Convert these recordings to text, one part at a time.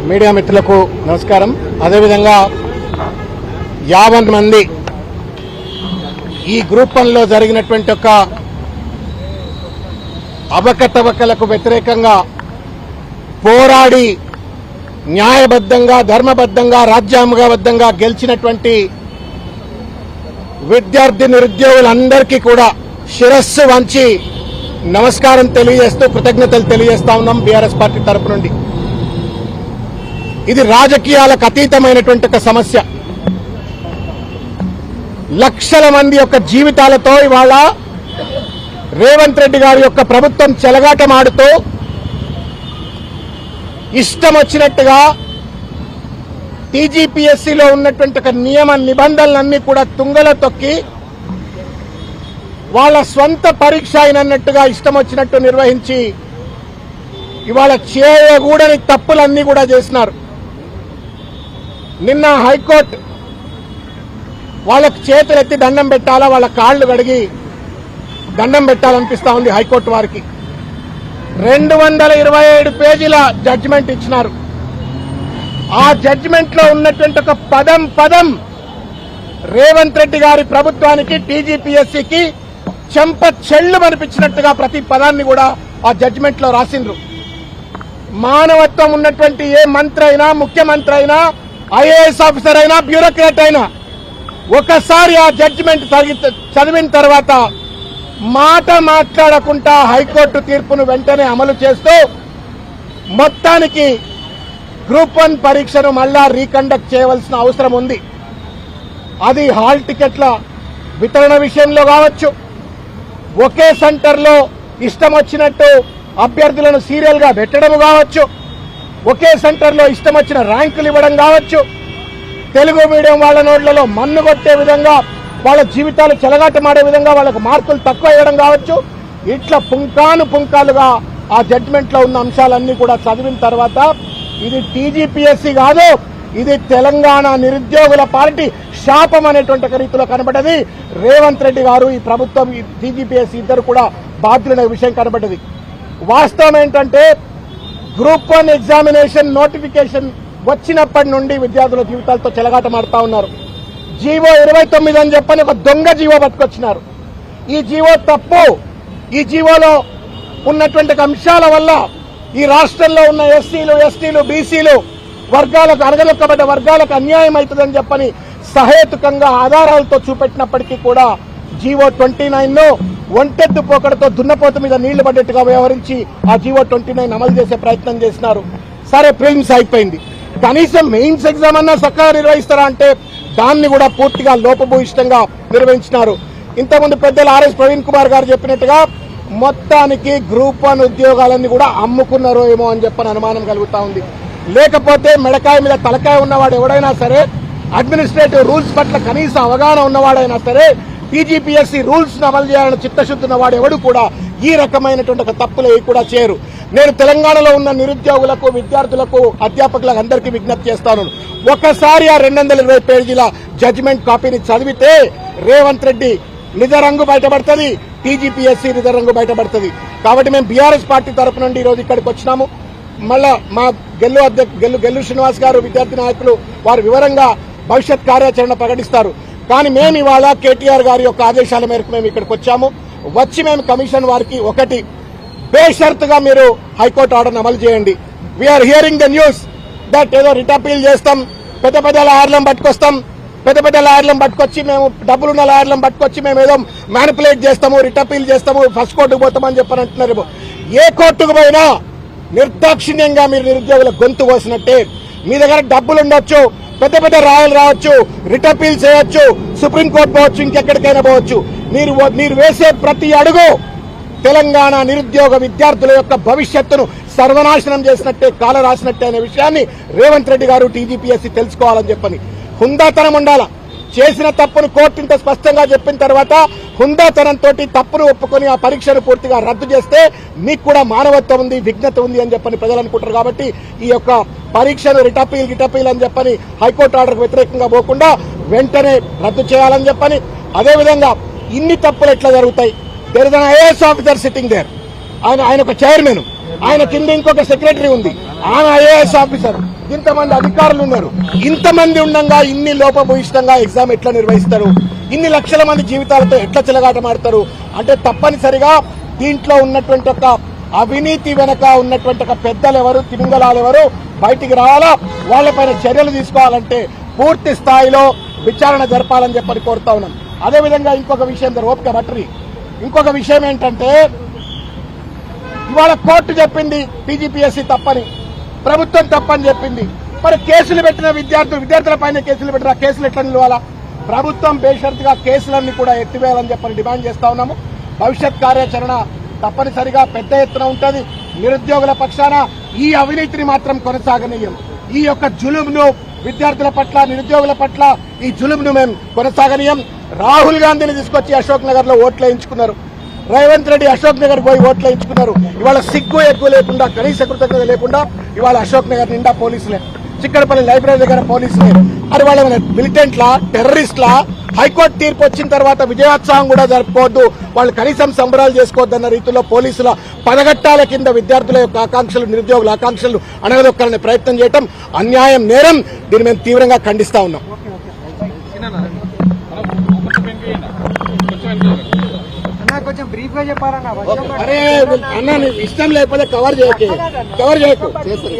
Media మిత్రులకు నమస్కారం. అదేవిధంగా 50 మంది ఈ గ్రూప్ 1లో జరిగినటువంటి ఒక అవకతవకలకు వ్యతిరేకంగా పోరాడి న్యాయబద్ధంగా, ధర్మబద్ధంగా, రాజ్యాంగబద్ధంగా గెలిచినటువంటి విద్యార్థి నిరుద్యోగులందరికీ కూడా శిరస్సు వంచి నమస్కారం తెలియజేస్తూ కృతజ్ఞతలు తెలియజేస్తా ఉన్నాం బీఆర్ఎస్ పార్టీ తరపు నుండి. ఇది రాజకీయాలకు అతీతమైనటువంటి ఒక సమస్య. లక్షల మంది యొక్క జీవితాలతో ఇవాళ రేవంత్ రెడ్డి గారి యొక్క ప్రభుత్వం చెలగాటమాడుతూ ఇష్టం వచ్చినట్టుగా టీజీపీఎస్సీలో ఉన్నటువంటి ఒక నియమ నిబంధనలన్నీ కూడా తుంగలో తొక్కి వాళ్ళ స్వంత పరీక్ష అయినట్టుగా ఇష్టం వచ్చినట్టు నిర్వహించి ఇవాళ చేయకూడని తప్పులన్నీ కూడా చేసినారు. నిన్న హైకోర్టు వాళ్ళకి చేతులెత్తి దండం పెట్టాలా, వాళ్ళ కాళ్లు కడిగి దండం పెట్టాలనిపిస్తా ఉంది హైకోర్టు వారికి. 227 పేజీల జడ్జిమెంట్ ఇచ్చినారు. ఆ జడ్జిమెంట్ లో ఉన్నటువంటి ఒక పదం రేవంత్ రెడ్డి గారి ప్రభుత్వానికి, టీజీపీఎస్సీకి చెంప చెళ్లు అనిపించినట్టుగా ప్రతి పదాన్ని కూడా ఆ జడ్జిమెంట్ లో రాసిండ్రు. మానవత్వం ఉన్నటువంటి ఏ మంత్రి అయినా, ముఖ్యమంత్రి అయినా, ఐఏఎస్ ఆఫీసర్ అయినా, బ్యూరోక్రాట్ అయినా ఒకసారి ఆ జడ్జిమెంట్ చదివిన తర్వాత మాట మాట్లాడకుండా హైకోర్టు తీర్పును వెంటనే అమలు చేస్తూ మొత్తానికి గ్రూప్ 1 పరీక్షను మళ్లా రీకండక్ట్ చేయవలసిన అవసరం ఉంది. అది హాల్ టికెట్ల వితరణ విషయంలో కావచ్చు, ఒకే సెంటర్లో ఇష్టం వచ్చినట్టు అభ్యర్థులను సీరియల్ గా పెట్టడం కావచ్చు, ఒకే సెంటర్లో ఇష్టం వచ్చిన ర్యాంకులు ఇవ్వడం కావచ్చు, తెలుగు మీడియం వాళ్ళ నోట్లలో మన్ను కొట్టే విధంగా, వాళ్ళ జీవితాలు చెలగాటమాడే విధంగా వాళ్ళకు మార్కులు తక్కువ ఇవ్వడం కావచ్చు. ఇట్లా పుంకాలుగా ఆ జడ్జిమెంట్ లో ఉన్న అంశాలన్నీ కూడా చదివిన తర్వాత ఇది టీజీపీఎస్సీ కాదు, ఇది తెలంగాణ నిరుద్యోగుల పార్టీ శాపం అనేటువంటి రీతిలో కనబడ్డది. రేవంత్ రెడ్డి గారు, ఈ ప్రభుత్వం, ఈ టీజీపీఎస్సీ ఇద్దరు కూడా బాధ్యులనే విషయం కనబడ్డది. వాస్తవం ఏంటంటే గ్రూప్ 1 ఎగ్జామినేషన్ నోటిఫికేషన్ వచ్చినప్పటి నుండి విద్యార్థుల జీవితాలతో చెలగాటమాడుతా ఉన్నారు. జీవో 29 అని చెప్పని ఒక దొంగ జీవో పట్టుకొచ్చినారు. ఈ జీవో తప్పు. ఈ జీవోలో ఉన్నటువంటి అంశాల వల్ల ఈ రాష్ట్రంలో ఉన్న ఎస్సీలు, ఎస్టీలు, బీసీలు వర్గాలకు, అణగదొక్కబడ్డ వర్గాలకు అన్యాయం అవుతుందని చెప్పని సహేతుకంగా ఆధారాలతో చూపెట్టినప్పటికీ కూడా జీవో 29 ఒంటెద్దు పోకడతో దున్నపోత మీద నీళ్లు పడ్డట్టుగా వ్యవహరించి ఆ జీవో 29 అమలు చేసే ప్రయత్నం చేసినారు. సరే, ప్రిలిమ్స్ అయిపోయింది, కనీసం మెయిన్స్ ఎగ్జామ్ అన్నా చక్కగా నిర్వహిస్తారా అంటే దాన్ని కూడా పూర్తిగా లోపభూయిష్టంగా నిర్వహించినారు. ఇంతకుముందు పెద్దలు ఆర్ఎస్ ప్రవీణ్ కుమార్ గారు చెప్పినట్టుగా మొత్తానికి గ్రూప్ 1 ఉద్యోగాలన్నీ కూడా అమ్ముకున్నారో ఏమో అని చెప్పని అనుమానం కలుగుతా ఉంది. లేకపోతే మెడకాయ మీద తలకాయ ఉన్నవాడు ఎవడైనా సరే, అడ్మినిస్ట్రేటివ్ రూల్స్ పట్ల కనీస అవగాహన ఉన్నవాడైనా సరే, టీజీపీఎస్సీ రూల్స్ ను అమలు చేయాలని చిత్తశుద్ధి ఉన్నవాడు ఎవడు కూడా ఈ రకమైనటువంటి ఒక తప్పులు కూడా చేయరు. నేను తెలంగాణలో ఉన్న నిరుద్యోగులకు, విద్యార్థులకు, అధ్యాపకులకు అందరికీ విజ్ఞప్తి చేస్తాను. ఒకసారి ఆ 220 పేజీల జడ్జిమెంట్ కాపీని చదివితే రేవంత్ రెడ్డి నిజ రంగు బయటపడుతుంది, టీజీపీఎస్సీ నిజ రంగు బయటపడుతుంది. కాబట్టి మేము బీఆర్ఎస్ పార్టీ తరపు నుండి ఈరోజు ఇక్కడికి వచ్చినాము. మళ్ళా మా గెల్లు శ్రీనివాస్ గారు, విద్యార్థి నాయకులు, వారు వివరంగా భవిష్యత్ కార్యాచరణ ప్రకటిస్తారు. కానీ మేము ఇవాళ కేటీఆర్ గారి యొక్క ఆదేశాల మేరకు మేము ఇక్కడికి వచ్చాము. వచ్చి మేము కమిషన్ వారికి ఒకటి, బేషరతుగా మీరు హైకోర్టు ఆర్డర్ను అమలు చేయండి. We're hearing the news that ఏదో రిట్ అపీల్ చేస్తాం, పెద్ద లాయర్లను పట్టుకొస్తాం, పెద్ద లాయర్లను పట్టుకొచ్చి మేము డబ్బులున్న లాయర్లను పట్టుకొచ్చి మేము ఏదో మ్యానిపులేట్ చేస్తాము, రిట్ అపీల్ చేస్తాము, ఫస్ట్ కోర్టుకు పోతామని చెప్పని అంటున్నారు. ఏ కోర్టుకు పోయినా నిర్దాక్షిణ్యంగా మీరు నిరుద్యోగుల గొంతు కోసినట్టే. మీ దగ్గర డబ్బులు ఉండొచ్చు, పెద్ద రాయలు రావచ్చు, రిట్ అపీల్ చేయొచ్చు, సుప్రీంకోర్టు పోవచ్చు, ఇంకెక్కడికైనా పోవచ్చు. మీరు వేసే ప్రతి అడుగు తెలంగాణ నిరుద్యోగ విద్యార్థుల యొక్క భవిష్యత్తును సర్వనాశనం చేసినట్టే, కాల రాసినట్టే అనే విషయాన్ని రేవంత్ రెడ్డి గారు, టీజీపీఎస్సీ తెలుసుకోవాలని చెప్పని. హుందాతనం ఉండాలా. చేసిన తప్పును కోర్టు ఇంత స్పష్టంగా చెప్పిన తర్వాత హుందాతనంతో తప్పును ఒప్పుకొని ఆ పరీక్షను పూర్తిగా రద్దు చేస్తే మీకు కూడా మానవత్వం ఉంది, విజ్ఞత ఉంది అని చెప్పని ప్రజలు అనుకుంటారు. కాబట్టి ఈ యొక్క పరీక్షను రిటపీల్ అని చెప్పని హైకోర్టు ఆర్డర్కు వ్యతిరేకంగా పోకుండా వెంటనే రద్దు చేయాలని చెప్పని, అదేవిధంగా ఇన్ని తప్పులు ఎట్లా జరుగుతాయి? There is an IAS officer sitting there. ఆయన ఒక చైర్మన్, ఆయన కింద ఇంకొక సెక్రటరీ ఉంది, ఆయన ఐఏఎస్ ఆఫీసర్, ఇంతమంది అధికారులు ఉన్నారు. ఇంతమంది ఉండగా ఇన్ని లోపభూయిష్టంగా ఎగ్జామ్ ఎట్లా నిర్వహిస్తారు? ఇన్ని లక్షల మంది జీవితాలతో ఎట్లా చెలగాటమాడతారు? అంటే తప్పనిసరిగా దీంట్లో ఉన్నటువంటి ఒక అవినీతి వెనక ఉన్నటువంటి ఒక పెద్దలు ఎవరు, తిమింగలాలు ఎవరు బయటికి రావాలా, వాళ్లపైన చర్యలు తీసుకోవాలంటే పూర్తి స్థాయిలో విచారణ జరపాలని చెప్పని కోరుతా ఉన్నాం. అదేవిధంగా ఇంకొక విషయం ఓపిక బట్టరి, ఇంకొక విషయం ఏంటంటే ఇవాళ కోర్టు చెప్పింది టీజీపీఎస్సీ తప్పని, ప్రభుత్వం తప్పని చెప్పింది. మరి కేసులు పెట్టిన విద్యార్థుల పైన కేసులు పెట్టిన కేసులు ఎట్లా నిలవాలా? ప్రభుత్వం బేషరతుగా కేసులన్నీ కూడా ఎత్తివేయాలని చెప్పని డిమాండ్ చేస్తా ఉన్నాము. భవిష్యత్ కార్యాచరణ తప్పనిసరిగా పెద్ద ఎత్తున ఉంటుంది. నిరుద్యోగుల పక్షాన ఈ అవినీతిని మాత్రం కొనసాగనీయం. ఈ యొక్క జులుంను విద్యార్థుల పట్ల, నిరుద్యోగుల పట్ల ఈ జులుంను మేము కొనసాగనీయం. రాహుల్ గాంధీని తీసుకొచ్చి అశోక్ నగర్ లో ఓట్లు వేయించుకున్నారు. రేవంత్ రెడ్డి అశోక్ నగర్ పోయి ఓట్లు వేయించుకున్నారు. ఇవాళ సిగ్గు ఎక్కువ లేకుండా, కనీస కృతజ్ఞత లేకుండా ఇవాళ అశోక్ నగర్ నిండా పోలీసులే, చిక్కడపల్లి లైబ్రరీ దగ్గర పోలీసులే. మరి వాళ్ళ మిలిటెంట్లా, టెర్రరిస్ట్లా? హైకోర్టు తీర్పు వచ్చిన తర్వాత విజయోత్సవం కూడా జరుపుకోవద్దు, వాళ్ళు కనీసం సంబరాలు చేసుకోవద్దన్న రీతిలో పోలీసుల పదగట్టాల కింద విద్యార్థుల యొక్క ఆకాంక్షలు, నిరుద్యోగుల ఆకాంక్షలు అణగదొక్కాలనే ప్రయత్నం చేయడం అన్యాయం, నేరం. దీన్ని మేము తీవ్రంగా ఖండిస్తా ఉన్నాం. కొంచెం బ్రీఫ్ గా చెప్పాలన్నా. అరే అన్న, ఇష్టం లేకపోతే కవర్ చేయకు,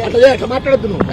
అట్లా మాట్లాడద్దు నువ్వు.